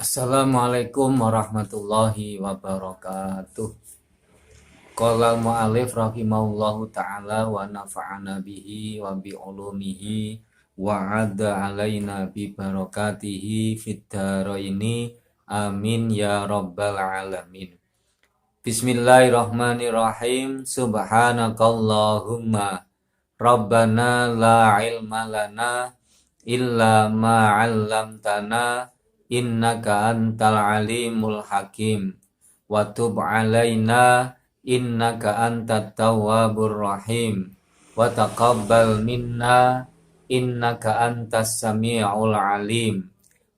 Assalamualaikum warahmatullahi wabarakatuh. Qala mu'alif rahimahullahu ta'ala wa nafa'ana bihi wa bi ulumihi wa adda alaina bi barakatihi fid dharaini amin ya rabbal alamin. Bismillahirrahmanirrahim. Subhanakallahumma rabbana la ilma lana illa ma 'allamtana innaka antal alimul hakim wa tub alaina innaka antat tawwabur rahim wa taqabbal minna innaka antas sami'ul alim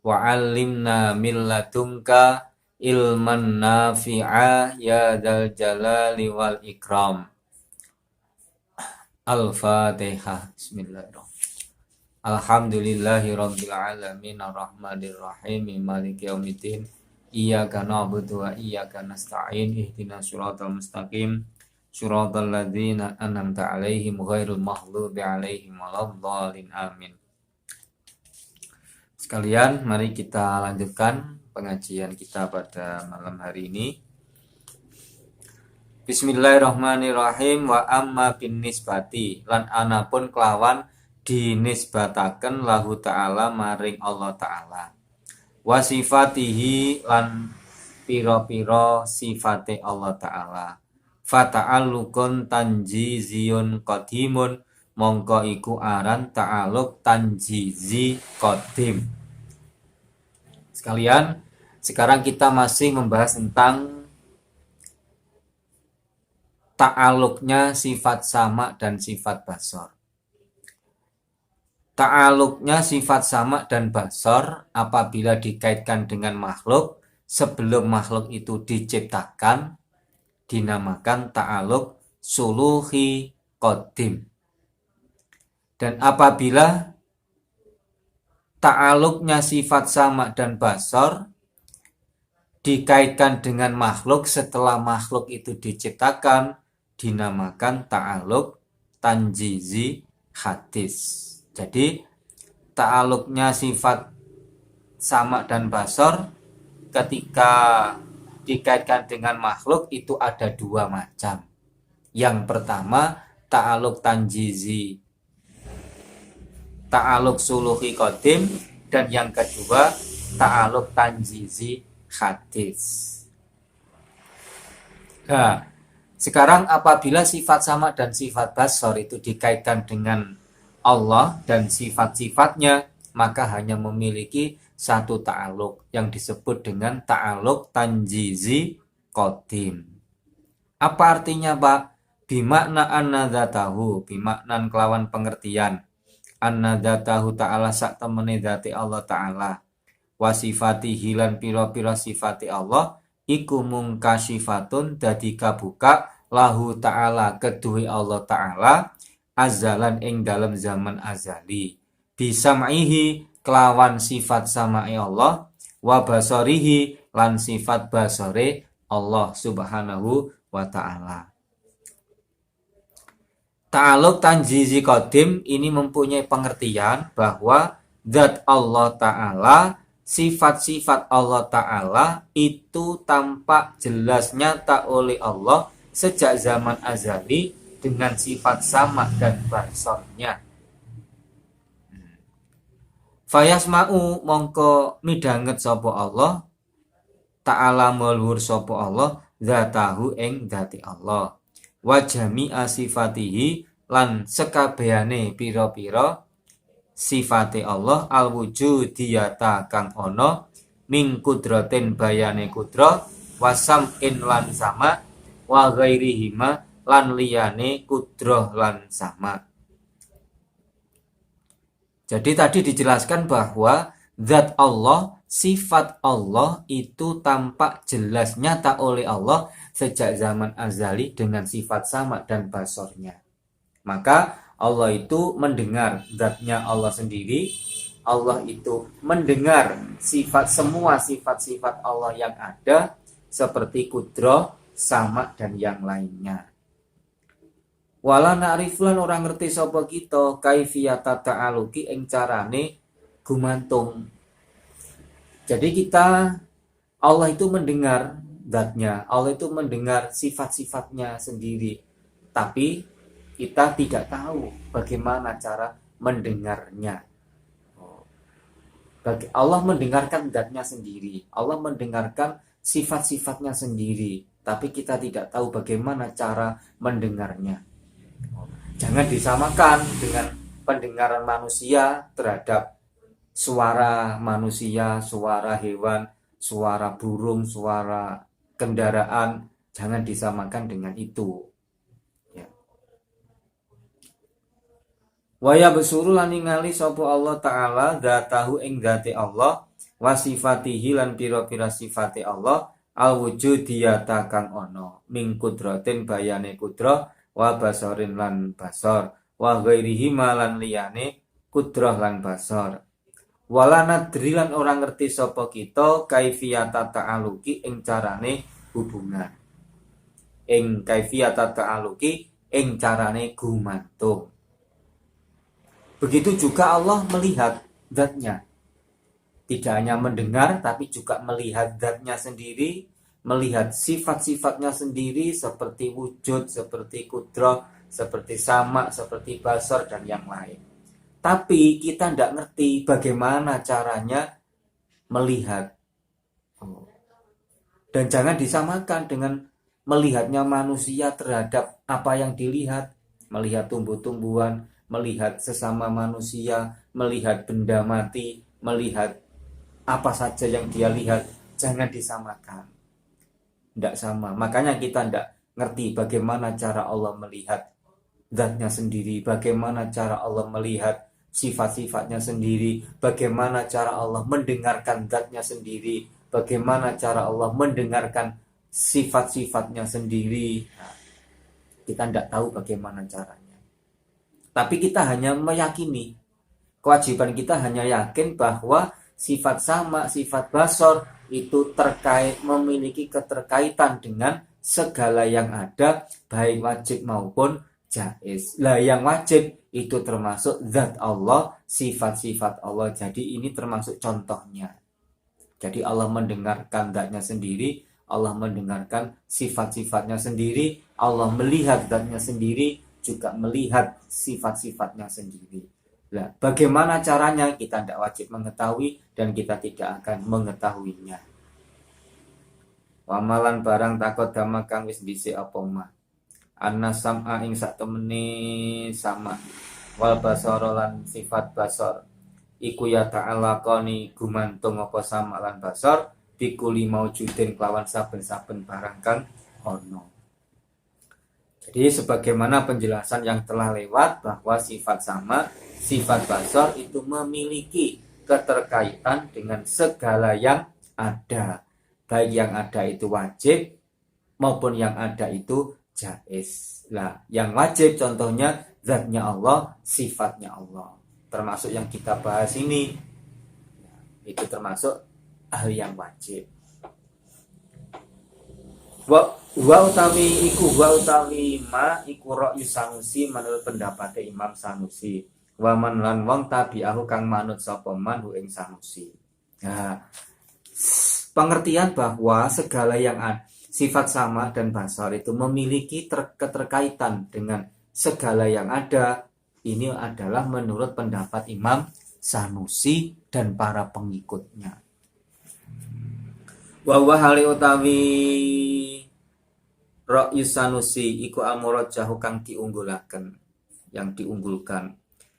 wa 'allimna min ladunka ilman nafi'a ya dzal jalali wal ikram. Al-Fatihah. Bismillahirrahmanirrahim. Alhamdulillahi rabbil alamin arrahmanir rahim maliki yaumiddin iyyaka na'budu wa iyyaka nasta'in ihdinas siratal mustaqim siratal ladzina an'amta 'alaihim ghairil maghdubi 'alaihim waladdallin amin. Sekalian, mari kita lanjutkan pengajian kita pada malam hari ini. Bismillahirrahmanirrahim. Wa amma bin nisbati lan anapun kelawan dinisbataken lahu ta'ala maring Allah ta'ala wa sifatihi lan piro-piro sifate Allah ta'ala fata'allukun tanjiziyun qadimun mongko iku aran ta'aluk tanjizi qadim. Sekalian, sekarang kita masih membahas tentang ta'aluknya sifat sama dan sifat basor. Ta'aluknya sifat sama dan basor apabila dikaitkan dengan makhluk sebelum makhluk itu diciptakan dinamakan ta'aluk suluhi qadim. Dan apabila ta'aluknya sifat sama dan basor dikaitkan dengan makhluk setelah makhluk itu diciptakan dinamakan ta'aluk tanjizi hadis. Jadi ta'aluknya sifat sama dan basor ketika dikaitkan dengan makhluk itu ada dua macam. Yang pertama ta'aluk tanjizi, ta'aluk suluhi qadim, dan yang kedua ta'aluk tanjizi hadis. Nah, sekarang apabila sifat sama dan sifat basor itu dikaitkan dengan Allah dan sifat-sifatnya, maka hanya memiliki satu ta'aluk yang disebut dengan ta'aluk tanjizi qadim. Apa artinya, Pak? Bimakna annadzatahu, bimaknan kelawan pengertian annadzatahu ta'ala sak temene dzati Allah ta'ala wa sifatihi lan pira-pira sifati Allah iku mungkasyifatun dadi kabuka lahu ta'ala keduwe Allah ta'ala azalan ing dalam zaman azali bisa ma'ihi kelawan sifat sama'i Allah wa basarihi lan sifat basore Allah subhanahu wa ta'ala. Ta'aluk tanjizi qadim ini mempunyai pengertian bahwa zat Allah ta'ala, sifat-sifat Allah ta'ala itu tampak jelas nyata oleh Allah sejak zaman azali dengan sifat sama dan basornya. Fayasma'u mongko midanget sapa Allah ta'ala mulhur sapa Allah zatahu ing dzati Allah wa jami'a sifatihi lan sekabehane pira-pira sifate Allah al wujudiyata kang ana min kudratin bayane kudra wasam in lan sama wa ghairihima lan liyane kudroh lan sama. Jadi tadi dijelaskan bahwa zat Allah, sifat Allah itu tampak jelas nyata oleh Allah sejak zaman azali dengan sifat sama dan basornya. Maka Allah itu mendengar, zatnya Allah sendiri. Allah itu mendengar semua sifat-sifat Allah yang ada seperti kudroh, sama dan yang lainnya. Wala na'riflan orang ngerti sapa kita kaifiyata ta'aluki ing carane gumantung Jadi Allah itu mendengar zatnya, Allah itu mendengar sifat-sifatnya sendiri. Tapi kita tidak tahu bagaimana cara mendengarnya. Allah mendengarkan zatnya sendiri, Allah mendengarkan sifat-sifatnya sendiri, tapi kita tidak tahu bagaimana cara mendengarnya. Jangan disamakan dengan pendengaran manusia terhadap suara manusia, suara hewan, suara burung, suara kendaraan. Jangan disamakan dengan itu. Ya. Waya besuru lan ningali sapa Allah taala dzatahu ing dzate Allah wa sifatihi lan pira-pira sifate Allah al wujudiyata kang ana min kudratin bayane kudra wa basarin lan basar wa ghairihi lan liyane kudrah lan basar wala nadri lan ora ngerti sapa kita kaifiyata ta'aluki ing carane hubungan ing kaifiyata ta'aluki ing carane gumantung. Begitu juga Allah melihat zatnya. Tidak hanya mendengar, tapi juga melihat zatnya sendiri, melihat sifat-sifatnya sendiri, seperti wujud, seperti kudrah, seperti sama, seperti basar, dan yang lain. Tapi kita tidak ngerti bagaimana caranya melihat. Dan jangan disamakan dengan melihatnya manusia terhadap apa yang dilihat. Melihat tumbuh-tumbuhan, melihat sesama manusia, melihat benda mati, melihat apa saja yang dia lihat, jangan disamakan. Tidak sama. Makanya kita tidak ngerti bagaimana cara Allah melihat zatnya sendiri, bagaimana cara Allah melihat sifat-sifatnya sendiri, bagaimana cara Allah mendengarkan zatnya sendiri, bagaimana cara Allah mendengarkan sifat-sifatnya sendiri. Nah, kita tidak tahu bagaimana caranya. Tapi kita hanya meyakini, kewajiban kita hanya yakin bahwa sifat sama, sifat basar itu terkait, memiliki keterkaitan dengan segala yang ada, baik wajib maupun jaiz. Lah yang wajib itu termasuk zat Allah, sifat-sifat Allah. Jadi ini termasuk contohnya. Jadi Allah mendengarkan zatnya sendiri, Allah mendengarkan sifat-sifatnya sendiri, Allah melihat zatnya sendiri, juga melihat sifat-sifatnya sendiri. Nah, bagaimana caranya kita tidak wajib mengetahui dan kita tidak akan mengetahuinya. Wamalan barang takut dama kang wis dhisik apa mah. Anna sam'a ing sak temene sama wal basara lan sifat basar iku ya ta'alaqani gumantung apa sama lan basar bikuli maujudin kelawan saben-saben barang kang ono. Jadi sebagaimana penjelasan yang telah lewat bahwa sifat sama, sifat basar itu memiliki keterkaitan dengan segala yang ada. Baik yang ada itu wajib maupun yang ada itu jaiz. Nah, yang wajib contohnya zatnya Allah, sifatnya Allah. Termasuk yang kita bahas ini. Itu termasuk hal yang wajib. Wa utawi ma iku ra'yu Sanusi menurut pendapat Imam Sanusi. Wa man lan wong tabi'ahu kang manut sapa man hu ing Sanusi. Nah, pengertian bahwa segala yang sifat sama dan basar itu memiliki keterkaitan dengan segala yang ada, ini adalah menurut pendapat Imam Sanusi dan para pengikutnya. Wa hali utawi Ra'yu Sanusi iku amurajahu kang diunggulaken, yang diunggulkan.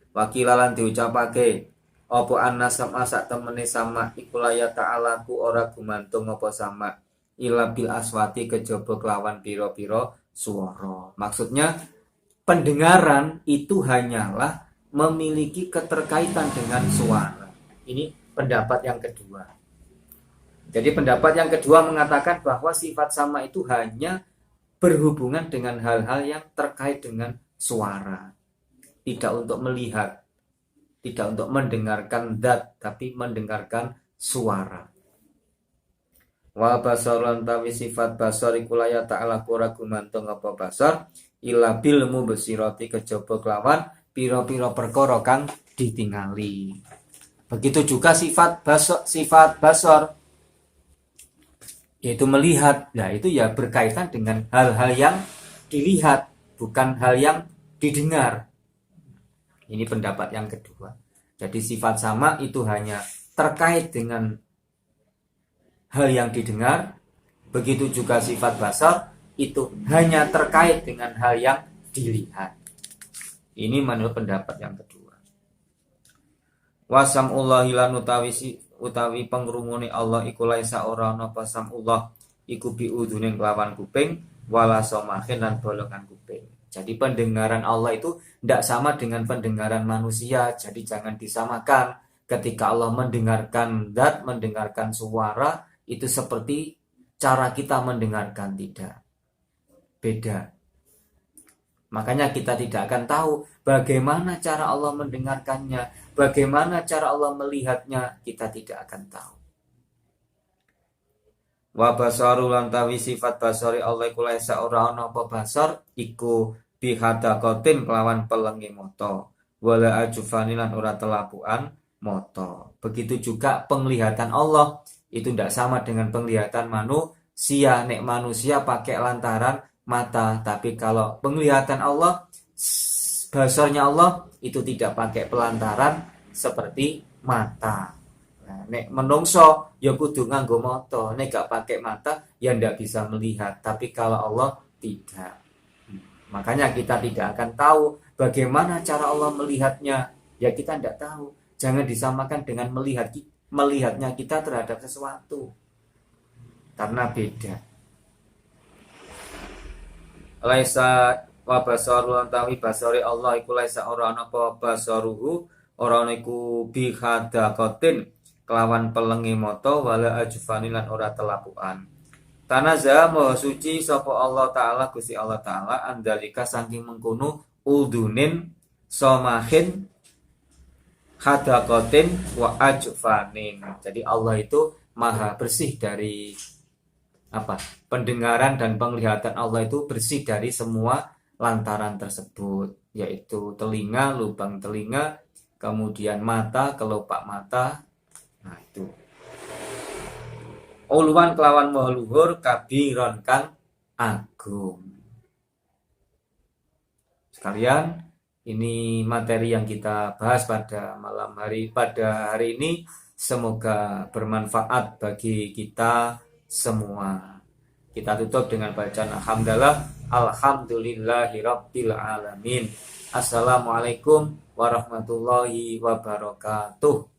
Wakilalan diucapake apa anna sama sak temene sama iku laya ta'alaku ora gumantung apa sama ila bil aswati kejaba kelawan pira-pira swara. Maksudnya pendengaran itu hanyalah memiliki keterkaitan dengan suara. Ini pendapat yang kedua. Jadi pendapat yang kedua mengatakan bahwa sifat sama itu hanya berhubungan dengan hal-hal yang terkait dengan suara. Tidak untuk melihat, tidak untuk mendengarkan zat, tapi mendengarkan suara. Wa basaran tawi sifat basar iku la ta'ala ora gumantung apa basar illa bil mubsirati kejaba kelawan pira-pira perkara kang ditingali. Begitu juga sifat basor, yaitu melihat. Nah, itu ya berkaitan dengan hal-hal yang dilihat, bukan hal yang didengar. Ini pendapat yang kedua. Jadi sifat sama itu hanya terkait dengan hal yang didengar. Begitu juga sifat basar itu hanya terkait dengan hal yang dilihat. Ini menurut pendapat yang kedua. Wasamullahi lan utawi pengrungune Allah iku laisa ora ana pasamullah iku biudunin kelawan kuping wala somahin lan bolongan kuping. Jadi pendengaran Allah itu tidak sama dengan pendengaran manusia. Jadi jangan disamakan. Ketika Allah mendengarkan zat, mendengarkan suara, itu seperti cara kita mendengarkan, tidak. Beda. Makanya kita tidak akan tahu bagaimana cara Allah mendengarkannya, bagaimana cara Allah melihatnya, kita tidak akan tahu. Wa basaru lan tawi sifat basari Allah iku laisa ora ana apa basar iku bihadakotin kelawan pelengi moto wala ajufani lan ora telapuan moto. Begitu juga penglihatan Allah itu tidak sama dengan penglihatan manusia. Nek manusia pakai lantaran mata, tapi kalau penglihatan Allah, basarnya Allah itu tidak pakai pelantaran seperti mata. Nah, nek menungso ya kudu nganggo mata, nek gak pakai mata ya ndak bisa melihat, tapi kalau Allah tidak. Makanya kita tidak akan tahu bagaimana cara Allah melihatnya. Ya kita tidak tahu. Jangan disamakan dengan melihatnya kita terhadap sesuatu. Karena beda. Laisa wa basaru antawi basari Allah iku laisa ora ana apa basaruhu ora ana iku bihadaqatin kelawan pelengi mata wala ajfani lan ora telapuan. Tanazah maha suci sapa Allah Ta'ala Gusti Allah Ta'ala andalika saking mengkono udunin somahin hadaqatin wa ajfanin. Jadi Allah itu maha bersih dari pendengaran dan penglihatan Allah itu bersih dari semua lantaran tersebut, yaitu telinga, lubang telinga, kemudian mata, kelopak mata. Nah itu uluan kelawan maha luhur kabiron kang agung. Sekalian, ini materi yang kita bahas pada hari ini. Semoga bermanfaat bagi kita semua. Kita tutup dengan bacaan alhamdulillahirabbil alamin. Assalamualaikum warahmatullahi wabarakatuh.